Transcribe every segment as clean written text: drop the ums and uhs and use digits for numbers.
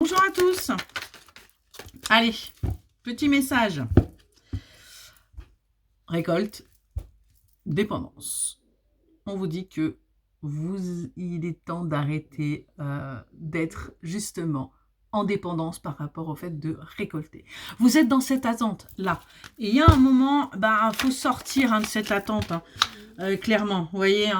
Bonjour à tous. Allez, petit message. Récolte, dépendance. On vous dit que il est temps d'arrêter d'être justement en dépendance par rapport au fait de récolter. Vous êtes dans cette attente-là. Et il y a un moment, faut sortir de cette attente, clairement. Vous voyez,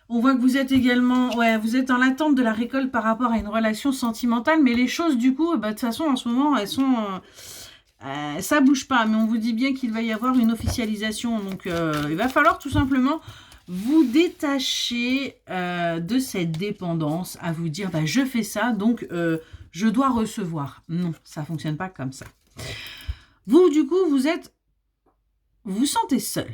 on voit que vous êtes également, vous êtes dans l'attente de la récolte par rapport à une relation sentimentale, mais les choses, du coup, de toute façon, en ce moment, elles sont... ça bouge pas, mais on vous dit bien qu'il va y avoir une officialisation. Donc, il va falloir tout simplement vous détacher de cette dépendance, à vous dire, je fais ça, donc je dois recevoir. Non, ça fonctionne pas comme ça. Vous, du coup, vous vous sentez seul.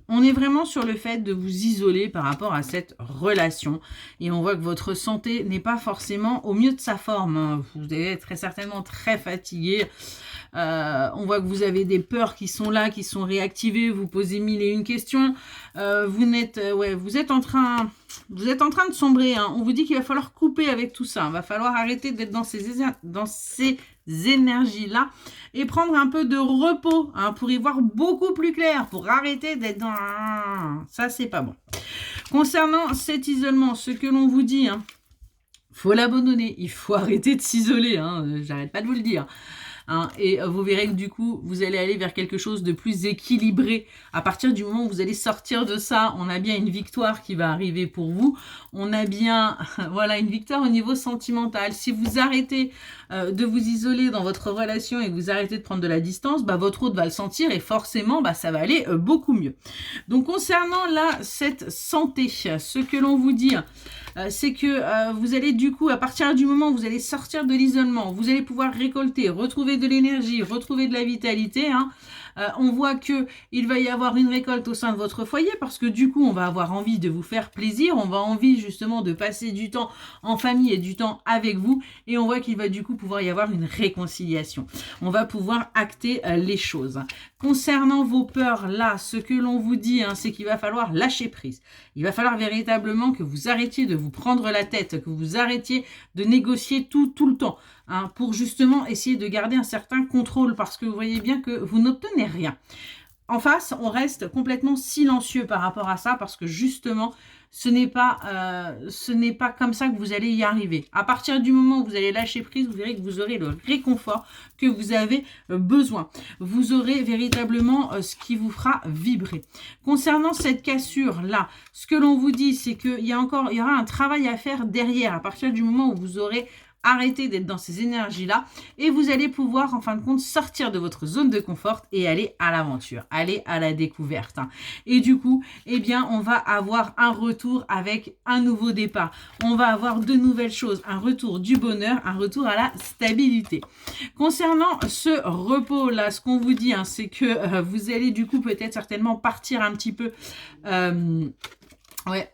On est vraiment sur le fait de vous isoler par rapport à cette relation. Et on voit que votre santé n'est pas forcément au mieux de sa forme. Vous devez être très certainement très fatigué. On voit que vous avez des peurs qui sont là, qui sont réactivées. Vous posez mille et une questions. Vous êtes en train de sombrer. On vous dit qu'il va falloir couper avec tout ça. Il va falloir arrêter d'être dans ces énergies-là et prendre un peu de repos pour y voir beaucoup plus clair, pour arrêter d'être dans... Ça, c'est pas bon. Concernant cet isolement, ce que l'on vous dit, faut l'abandonner. Il faut arrêter de s'isoler. J'arrête pas de vous le dire. Et vous verrez que du coup, vous allez aller vers quelque chose de plus équilibré. À partir du moment où vous allez sortir de ça, on a bien une victoire qui va arriver pour vous. On a bien, une victoire au niveau sentimental. Si vous arrêtez de vous isoler dans votre relation et que vous arrêtez de prendre de la distance, votre autre va le sentir et forcément, ça va aller beaucoup mieux. Donc, concernant cette santé, ce que l'on vous dit, c'est que vous allez du coup, à partir du moment où vous allez sortir de l'isolement, vous allez pouvoir récolter, retrouver de l'énergie, retrouver de la vitalité. On voit que il va y avoir une récolte au sein de votre foyer parce que du coup, on va avoir envie de vous faire plaisir, on va envie justement de passer du temps en famille et du temps avec vous et on voit qu'il va du coup pouvoir y avoir une réconciliation. On va pouvoir acter les choses. Concernant vos peurs, là, ce que l'on vous dit, c'est qu'il va falloir lâcher prise. Il va falloir véritablement que vous arrêtiez de vous prendre la tête, que vous arrêtiez de négocier tout le temps, pour justement essayer de garder un certain contrôle parce que vous voyez bien que vous n'obtenez rien. En face, on reste complètement silencieux par rapport à ça parce que justement, ce n'est pas comme ça que vous allez y arriver. À partir du moment où vous allez lâcher prise, vous verrez que vous aurez le réconfort que vous avez besoin. Vous aurez véritablement ce qui vous fera vibrer. Concernant cette cassure-là, ce que l'on vous dit, c'est qu'il y aura un travail à faire derrière. À partir du moment où vous aurez arrêtez d'être dans ces énergies-là et vous allez pouvoir, en fin de compte, sortir de votre zone de confort et aller à l'aventure, aller à la découverte. Et du coup, on va avoir un retour avec un nouveau départ. On va avoir de nouvelles choses, un retour du bonheur, un retour à la stabilité. Concernant ce repos-là, ce qu'on vous dit, c'est que vous allez du coup peut-être certainement partir un petit peu...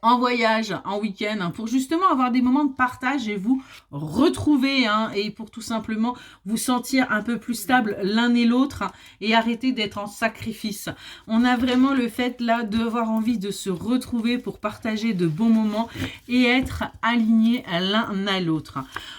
en voyage, en week-end, pour justement avoir des moments de partage et vous retrouver, et pour tout simplement vous sentir un peu plus stable l'un et l'autre et arrêter d'être en sacrifice. On a vraiment le fait là d'avoir envie de se retrouver pour partager de bons moments et être alignés l'un à l'autre.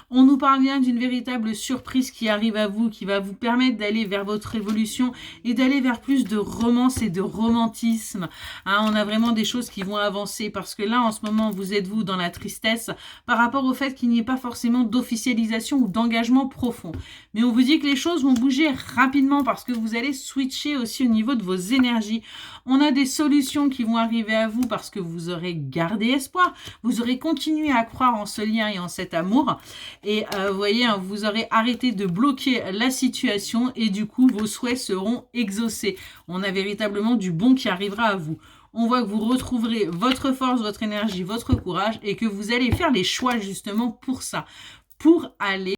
On nous parle bien d'une véritable surprise qui arrive à vous, qui va vous permettre d'aller vers votre évolution et d'aller vers plus de romance et de romantisme. On a vraiment des choses qui vont avancer parce que là, en ce moment, vous êtes dans la tristesse par rapport au fait qu'il n'y ait pas forcément d'officialisation ou d'engagement profond. Mais on vous dit que les choses vont bouger rapidement parce que vous allez switcher aussi au niveau de vos énergies. On a des solutions qui vont arriver à vous parce que vous aurez gardé espoir. Vous aurez continué à croire en ce lien et en cet amour. Et vous voyez, vous aurez arrêté de bloquer la situation et du coup, vos souhaits seront exaucés. On a véritablement du bon qui arrivera à vous. On voit que vous retrouverez votre force, votre énergie, votre courage et que vous allez faire les choix justement pour ça. Pour aller